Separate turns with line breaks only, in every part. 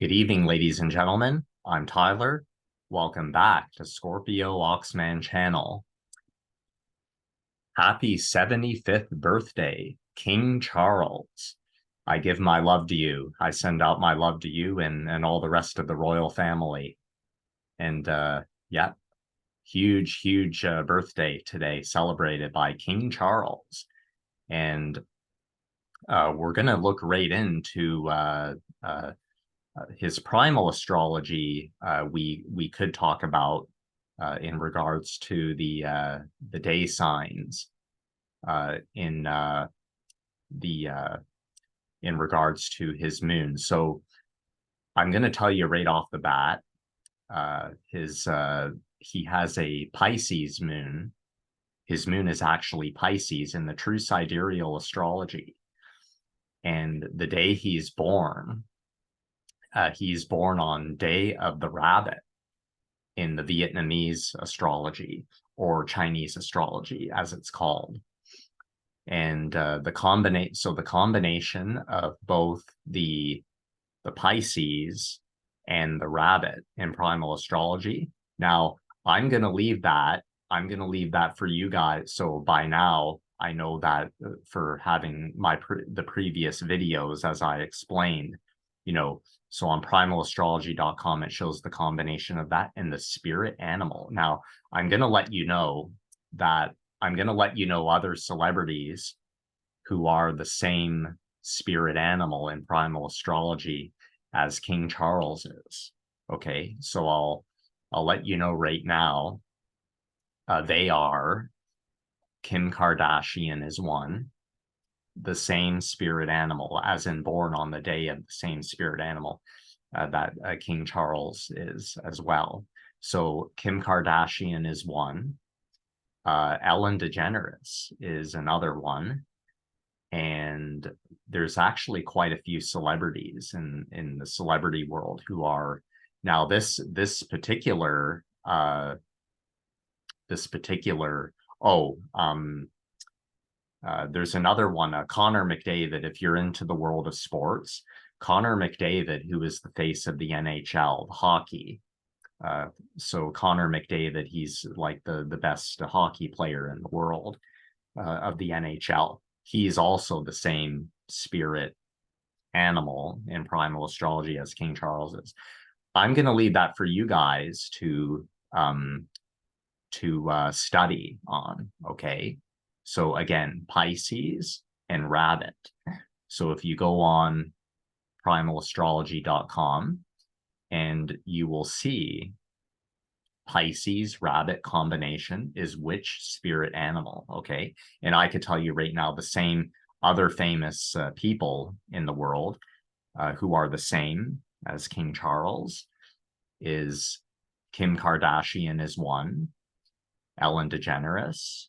Good evening, ladies and gentlemen. I'm Tyler. Welcome back to Scorpio Oxman channel. Happy 75th birthday, King Charles. I give my love to you. I send out my love to you and all the rest of the royal family. And yeah, huge birthday today celebrated by King Charles. And we're going to look right into his primal astrology. We could talk about in regards to the day signs in the in regards to his moon. So I'm going to tell you right off the bat, his he has a Pisces moon. His moon is actually Pisces in the true sidereal astrology, and the day he's born on Day of the Rabbit in the Vietnamese astrology, or Chinese astrology, as it's called. And the combination of both the Pisces and the rabbit in primal astrology. Now, I'm going to leave that. I'm going to leave that for you guys. So by now, I know that for having the previous videos, as I explained, so on primalastrology.com, it shows the combination of that and the spirit animal. Now, I'm going to let you know other celebrities who are the same spirit animal in primal astrology as King Charles is. Okay, so I'll let you know right now. They are Kim Kardashian is one, the same spirit animal, as in born on the day of the same spirit animal that King Charles is as well. So Kim Kardashian is one. Ellen DeGeneres is another one. And there's actually quite a few celebrities in the celebrity world who are now this particular there's another one, Connor McDavid. If you're into the world of sports, Connor McDavid, who is the face of the NHL hockey. So Connor McDavid, he's like the best hockey player in the world of the NHL. He's also the same spirit animal in primal astrology as King Charles is. I'm going to leave that for you guys to study on. Okay, so again, Pisces and rabbit. So if you go on primalastrology.com, and you will see Pisces rabbit combination is which spirit animal. Okay, and I could tell you right now the same other famous people in the world who are the same as King Charles is Kim Kardashian is one, Ellen DeGeneres,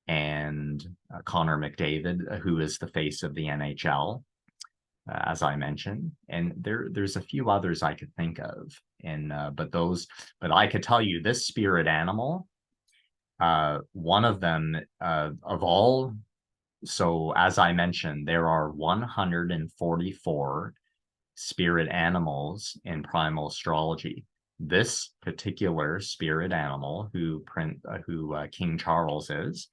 and Connor McDavid, who is the face of the NHL, as I mentioned. And there's a few others I could think of. And but I could tell you this spirit animal, one of them of all. So as I mentioned, there are 144 spirit animals in primal astrology. This particular spirit animal, who King Charles is,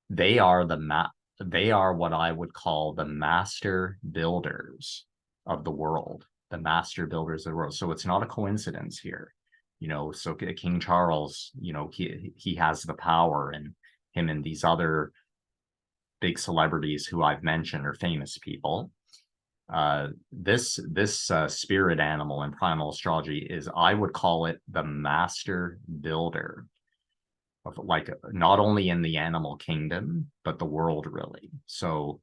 they are what I would call the master builders of the world, the master builders of the world. So it's not a coincidence here, so King Charles, he has the power, and him and these other big celebrities who I've mentioned are famous people. This spirit animal in primal astrology is, I would call it the master builder of, like, not only in the animal kingdom, but the world, really. So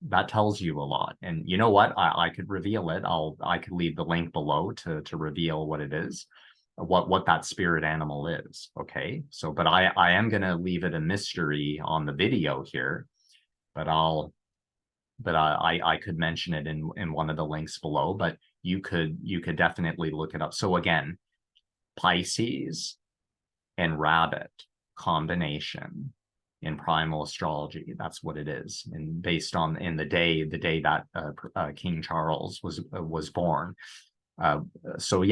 that tells you a lot. And you know what? I could reveal it. I could leave the link below to reveal what it is, what that spirit animal is. Okay. So, but I am going to leave it a mystery on the video here, but I could mention it in one of the links below, but you could definitely look it up. So again, Pisces and rabbit combination in primal astrology. That's what it is, and based on the day that King Charles was born. So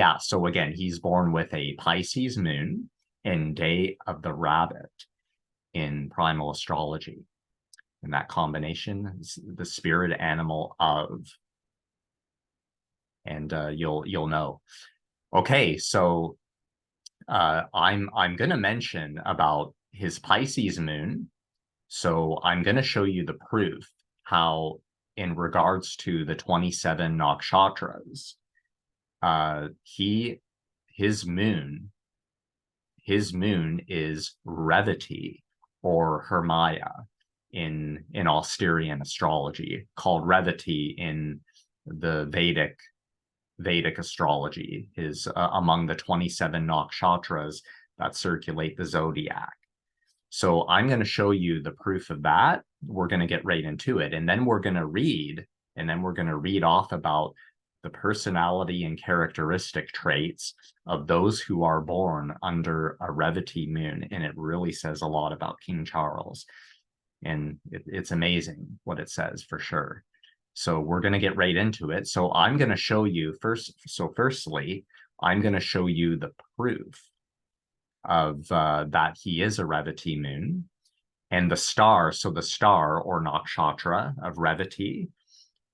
again, he's born with a Pisces moon and day of the rabbit in primal astrology, and that combination is the spirit animal of, and you'll know. Okay, so I'm going to mention about his Pisces moon. So I'm going to show you the proof how, in regards to the 27 nakshatras, his moon is Revati or Hermaia in Austerian astrology, called Revati in the Vedic astrology, is among the 27 nakshatras that circulate the zodiac. So I'm going to show you the proof of that. We're going to get right into it, and then we're going to read off about the personality and characteristic traits of those who are born under a Revati moon, and it really says a lot about King Charles, and it's amazing what it says for sure. So we're going to get right into it. So I'm going to show you first. So firstly, I'm going to show you the proof of that he is a Revati moon, and the star. So the star or nakshatra of Revati,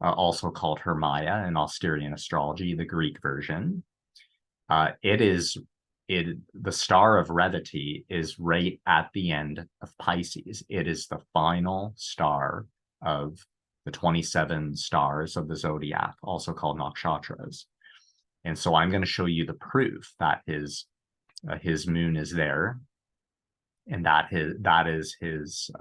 also called Hermaia in Austerian astrology, the Greek version. The star of Revati is right at the end of Pisces. It is the final star of the 27 stars of the zodiac, also called nakshatras. And so I'm going to show you the proof that his moon is there, and that is his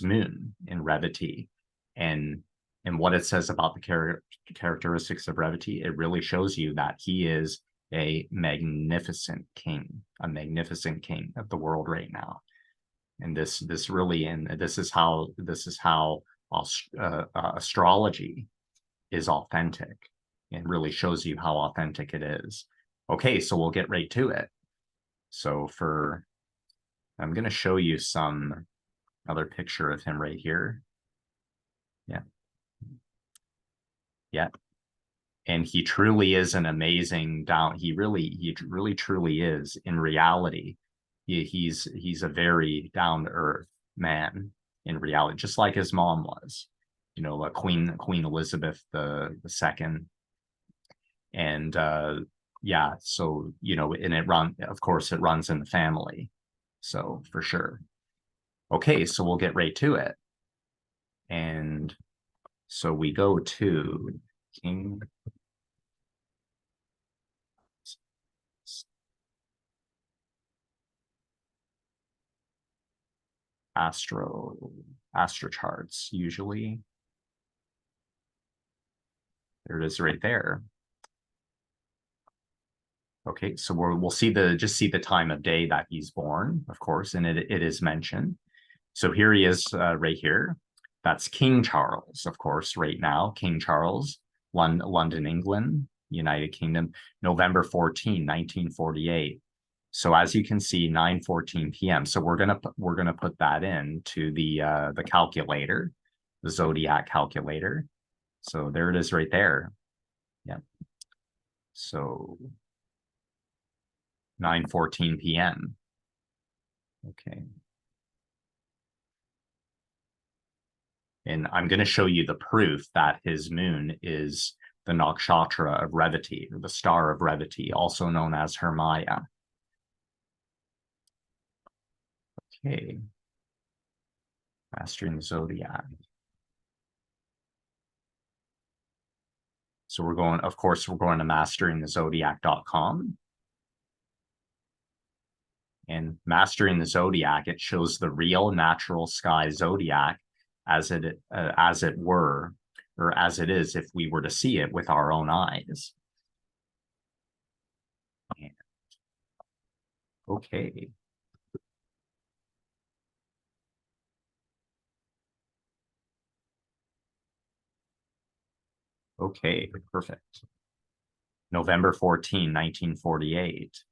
moon in Revati, and what it says about the characteristics of Revati. It really shows you that he is a magnificent king of the world right now. And this is how astrology is authentic, and really shows you how authentic it is. Okay, so we'll get right to it. So I'm going to show you another picture of him right here. Yeah. And he truly is an amazing he really truly is. In reality, he's a very down-to-earth man in reality, just like his mom was, Queen Elizabeth the second. And so and of course it runs in the family, so for sure. Okay, so we'll get right to it. And so we go to King astro charts. Usually there it is right there. Okay, so we'll see the time of day that he's born, of course, and it is mentioned. So here he is, right here. That's King Charles, of course, right now. King Charles, London, England, United Kingdom, November 14, 1948. So as you can see, 9:14 p.m. So we're gonna put that into the calculator, the zodiac calculator. So there it is right there. Yeah. So 9:14 p.m. Okay. And I'm going to show you the proof that his moon is the nakshatra of Revati, or the star of Revati, also known as Hermaia. Okay. Mastering the Zodiac. So we're going to masteringthezodiac.com. And Mastering the Zodiac, it shows the real natural sky zodiac as it were, or as it is if we were to see it with our own eyes. And, okay. Okay, perfect. November 14, 1948.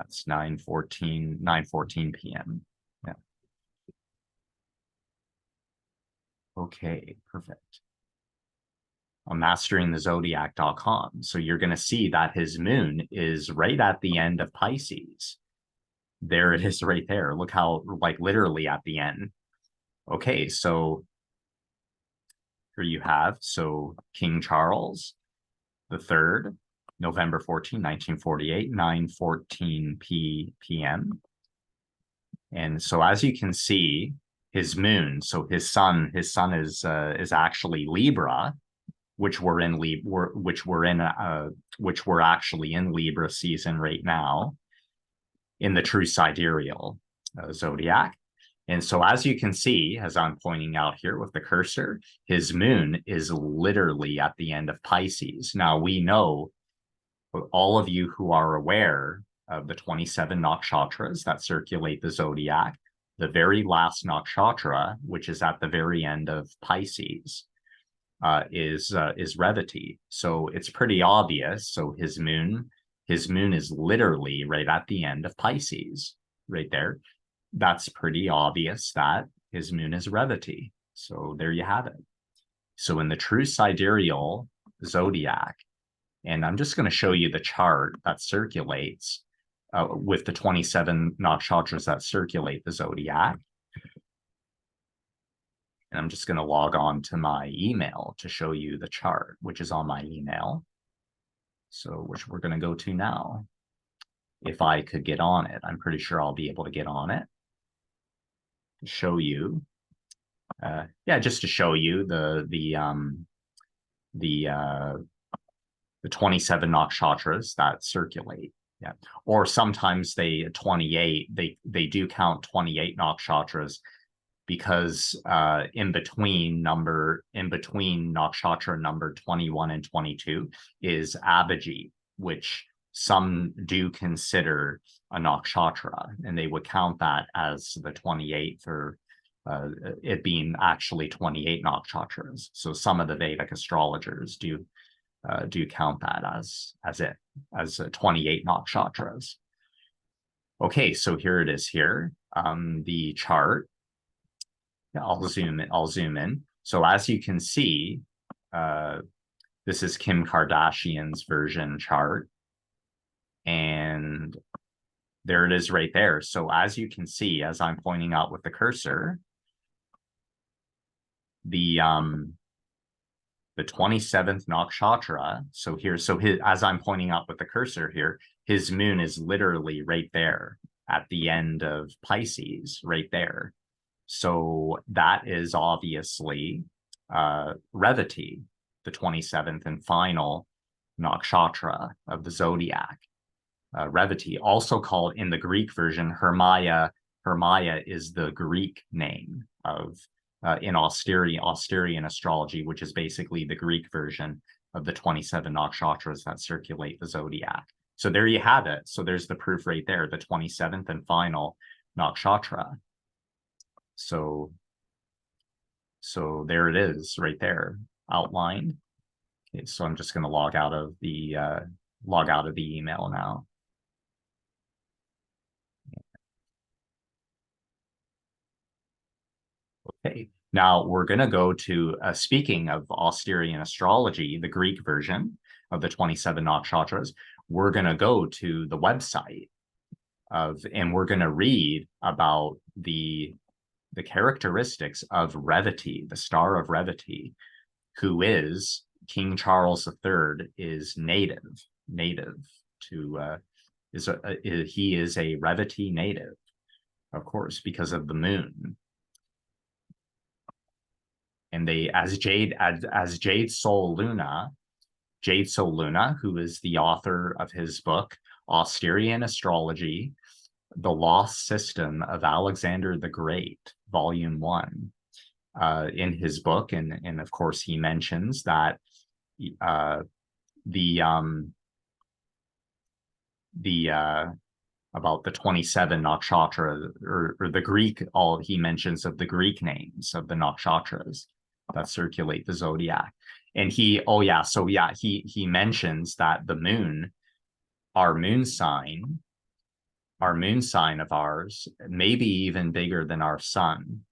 That's 9:14 p.m. Yeah. Okay, perfect. On masteringthezodiac.com. So you're going to see that his moon is right at the end of Pisces. There it is right there. Look how, like, literally at the end. Okay, so here you have, so King Charles the Third, November 14, 1948, 9:14 p.m. And so as you can see, his moon, so his sun is actually Libra, which we're in which we're actually in Libra season right now in the true sidereal zodiac. And so as you can see, as I'm pointing out here with the cursor, his moon is literally at the end of Pisces. Now we know, all of you who are aware of the 27 nakshatras that circulate the zodiac, the very last nakshatra, which is at the very end of Pisces, is Revati. So it's pretty obvious. So his moon is literally right at the end of Pisces, right there. That's pretty obvious that his moon is Revati. So there you have it. So in the true sidereal zodiac, and I'm just going to show you the chart that circulates with the 27 nakshatras that circulate the zodiac. And I'm just going to log on to my email to show you the chart, which is on my email. So, which we're going to go to now. If I could get on it, I'm pretty sure I'll be able to get on it. To show you, yeah, just to show you the 27 nakshatras that circulate. Yeah, or sometimes 28. They do count 28 nakshatras, because in between nakshatra number 21 and 22 is Abhijit, which some do consider a nakshatra, and they would count that as the 28th, or it being actually 28 nakshatras. So some of the Vedic astrologers do count that as 28 nakshatras. Okay, so here it is here, the chart. I'll zoom in. So as you can see, this is Kim Kardashian's version chart. And there it is right there. So as you can see, as I'm pointing out with the cursor, the 27th nakshatra. So here, as I'm pointing out with the cursor here, his moon is literally right there at the end of Pisces, right there. So that is obviously Revati, the 27th and final nakshatra of the zodiac. Revati, also called in the Greek version Hermaia. Hermaia is the Greek name of in Austerian astrology, which is basically the Greek version of the 27 nakshatras that circulate the zodiac. So there you have it. So there's the proof right there, the 27th and final nakshatra. So there it is right there, outlined. Okay, so I'm just going to log out of the email now. Okay, now we're going to go to, speaking of Austerian astrology, the Greek version of the 27 nakshatras, we're going to go to the website and we're going to read about the characteristics of Revati, the Star of Revati, who is King Charles III, is native to, he is a Revati native, of course, because of the moon. And they, as Jade Soul Luna, who is the author of his book, Austerian Astrology, The Lost System of Alexander the Great, Volume 1, in his book, and of course he mentions that about the 27 nakshatra, or the Greek, he mentions of the Greek names of the nakshatras that circulate the zodiac. And he mentions that the moon, our moon sign, our moon sign of ours, maybe even bigger than our sun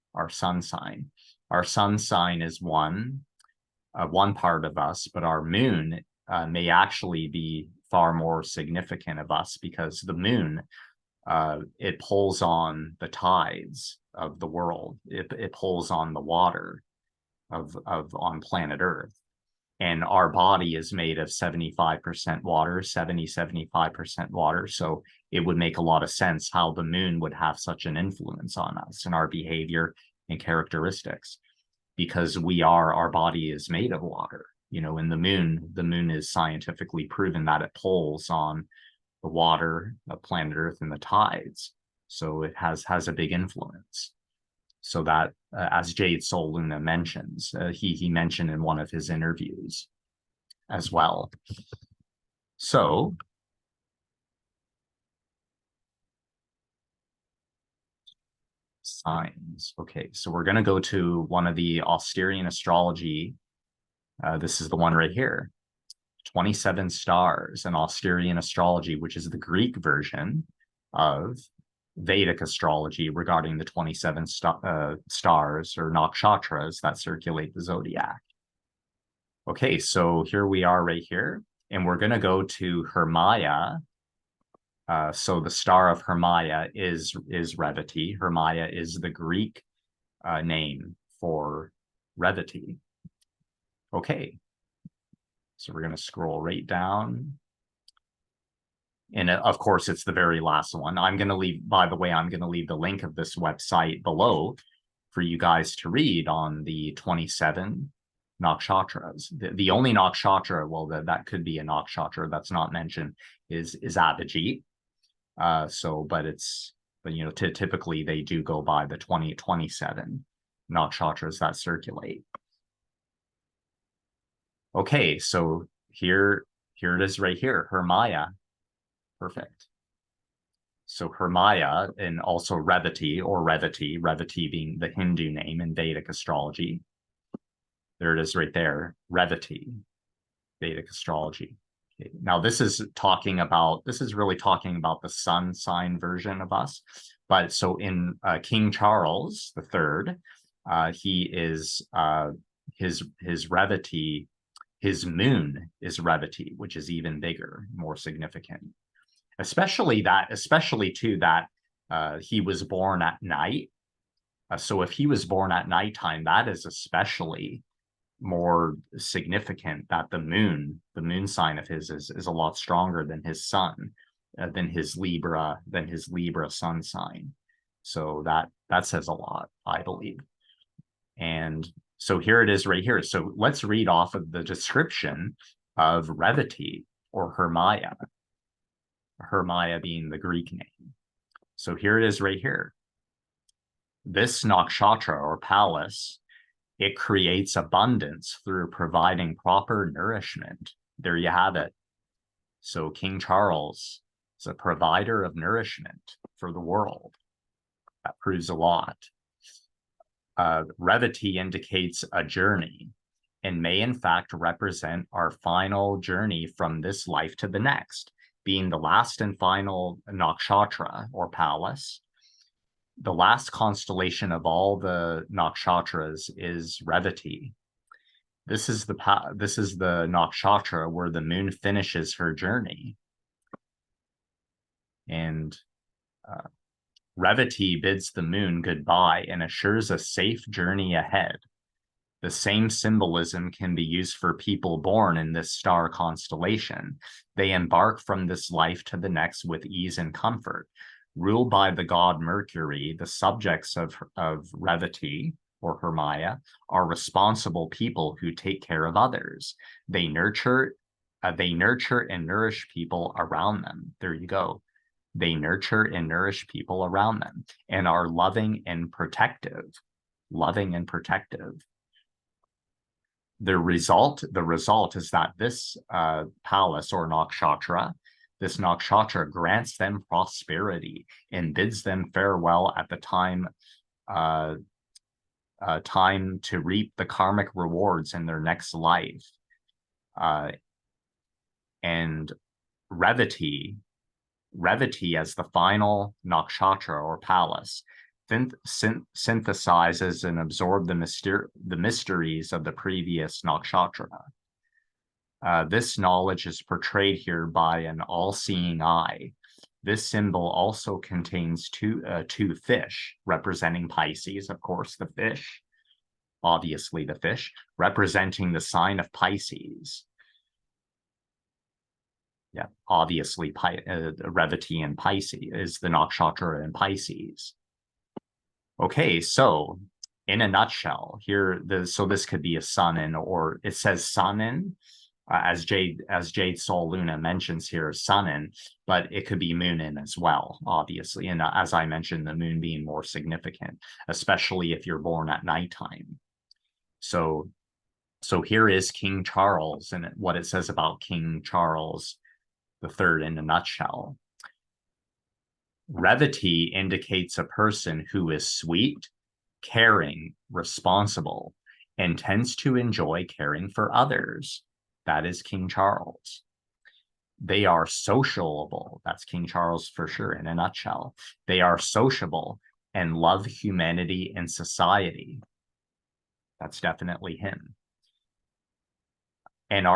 sign. Our sun sign is one part of us, but our moon may actually be far more significant of us, because the moon, it pulls on the tides of the world. It pulls on the water on planet Earth. And our body is made of 75% water, 75% water. So it would make a lot of sense how the moon would have such an influence on us and our behavior and characteristics, because our body is made of water. And the moon is scientifically proven that it pulls on the water of planet Earth and the tides. So it has a big influence. So that, as Jade Soul Luna mentions, he mentioned in one of his interviews as well. So signs. Okay, so we're going to go to one of the Austerian astrology. This is the one right here. 27 stars in Austerian astrology, which is the Greek version of Vedic astrology regarding the 27 stars or nakshatras that circulate the zodiac. Okay, so here we are right here, and we're going to go to Hermaia. So the Star of Hermaia is Revati. Hermaia is the Greek name for Revati. Okay, so we're going to scroll right down. And of course, it's the very last one. I'm going to leave, by the way, I'm going to leave the link of this website below for you guys to read on the 27 nakshatras. The only nakshatra, well, that could be a nakshatra that's not mentioned, is Abhijit. But typically they do go by the 27 nakshatras that circulate. Okay, so here it is right here, Hermaia. Perfect. So Hermaia, and also Revati or Revati being the Hindu name in Vedic astrology. There it is right there, Revati, Vedic astrology. Okay. Now this is really talking about the sun sign version of us. But so in King Charles III, he is his Revati, his moon is Revati, which is even bigger, more significant. Especially too that he was born at night. So if he was born at nighttime, that is especially more significant, that the moon sign of his is a lot stronger than his sun, than his Libra sun sign. So that says a lot, I believe. And so here it is right here. So let's read off of the description of Revati or Hermaia. Hermaia being the Greek name. So here it is right here. This nakshatra or palace, it creates abundance through providing proper nourishment. There you have it. So King Charles is a provider of nourishment for the world. That proves a lot. Revati indicates a journey and may in fact represent our final journey from this life to the next, being the last and final nakshatra or palace. The last constellation of all the nakshatras is Revati. This is the nakshatra where the moon finishes her journey. And Revati bids the moon goodbye and assures a safe journey ahead. The same symbolism can be used for people born in this star constellation. They embark from this life to the next with ease and comfort. Ruled by the god Mercury, the subjects of Revati or Hermaia are responsible people who take care of others. They nurture and nourish people around them. There you go. They nurture and nourish people around them and are loving and protective. Loving and protective. The result is that this palace or nakshatra, this nakshatra grants them prosperity and bids them farewell at the time to reap the karmic rewards in their next life. And Revati Revati as the final nakshatra or palace synthesizes and absorbs the mysteries of the previous nakshatra. This knowledge is portrayed here by an all-seeing eye. This symbol also contains two fish representing Pisces, of course, the fish, obviously the fish, representing the sign of Pisces. Yeah, obviously, Revati in Pisces is the nakshatra in Pisces. Okay, so in a nutshell, here, so this could be a sun in, or it says sun in, as Jade Sol Luna mentions here, sun in, but it could be moon in as well, obviously. And as I mentioned, the moon being more significant, especially if you're born at nighttime. So here is King Charles and what it says about King Charles III in a nutshell. Revati indicates a person who is sweet, caring, responsible, and tends to enjoy caring for others. That is King Charles. They are sociable. That's King Charles for sure in a nutshell. They are sociable and love humanity and society. That's definitely him. And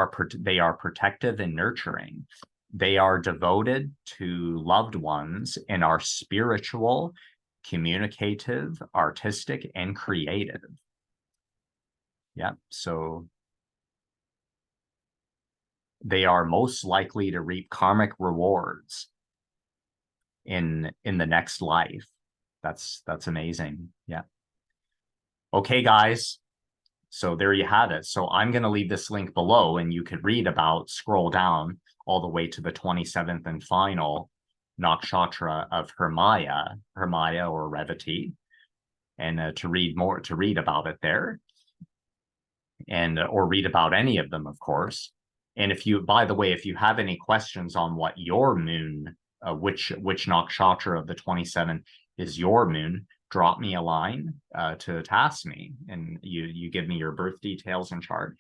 they are protective and nurturing. They are devoted to loved ones and are spiritual, communicative, artistic, and creative. Yeah, so they are most likely to reap karmic rewards in the next life. That's amazing. Yeah. Okay, guys. So there you have it. So I'm going to leave this link below and you could read about, scroll down all the way to the 27th and final nakshatra of Hermaia or Revati, and to read about it there, and or read about any of them, of course. And if you, by the way, if you have any questions on what your moon, which nakshatra of the 27 is your moon, drop me a line to ask me, and you give me your birth details and chart.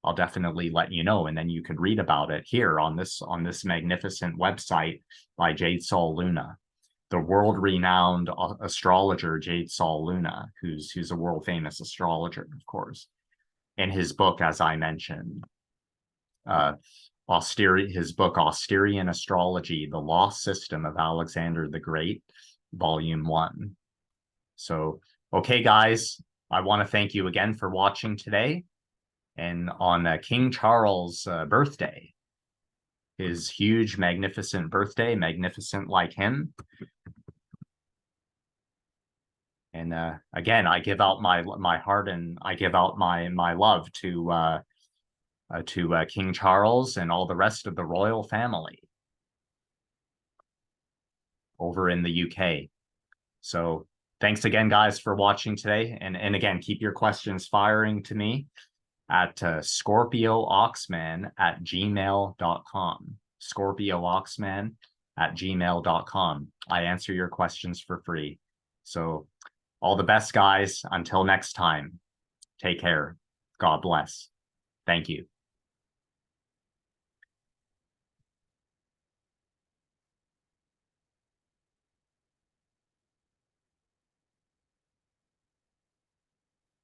I'll definitely let you know, and then you can read about it here on this magnificent website by Jade Sol Luna, the world-renowned astrologer Jade Sol Luna, who's a world-famous astrologer, of course. In his book, as I mentioned, his book Austerian Astrology: The Lost System of Alexander the Great, Volume 1. So, okay, guys, I want to thank you again for watching today. And on King Charles' birthday, his huge, magnificent birthday, magnificent like him. And again, I give out my heart, and I give out my love to King Charles and all the rest of the royal family over in the UK. So thanks again, guys, for watching today. And again, keep your questions firing to me at scorpiooxman@gmail.com. scorpiooxman@gmail.com. I answer your questions for free. So all the best, guys. Until next time, take care. God bless. Thank you.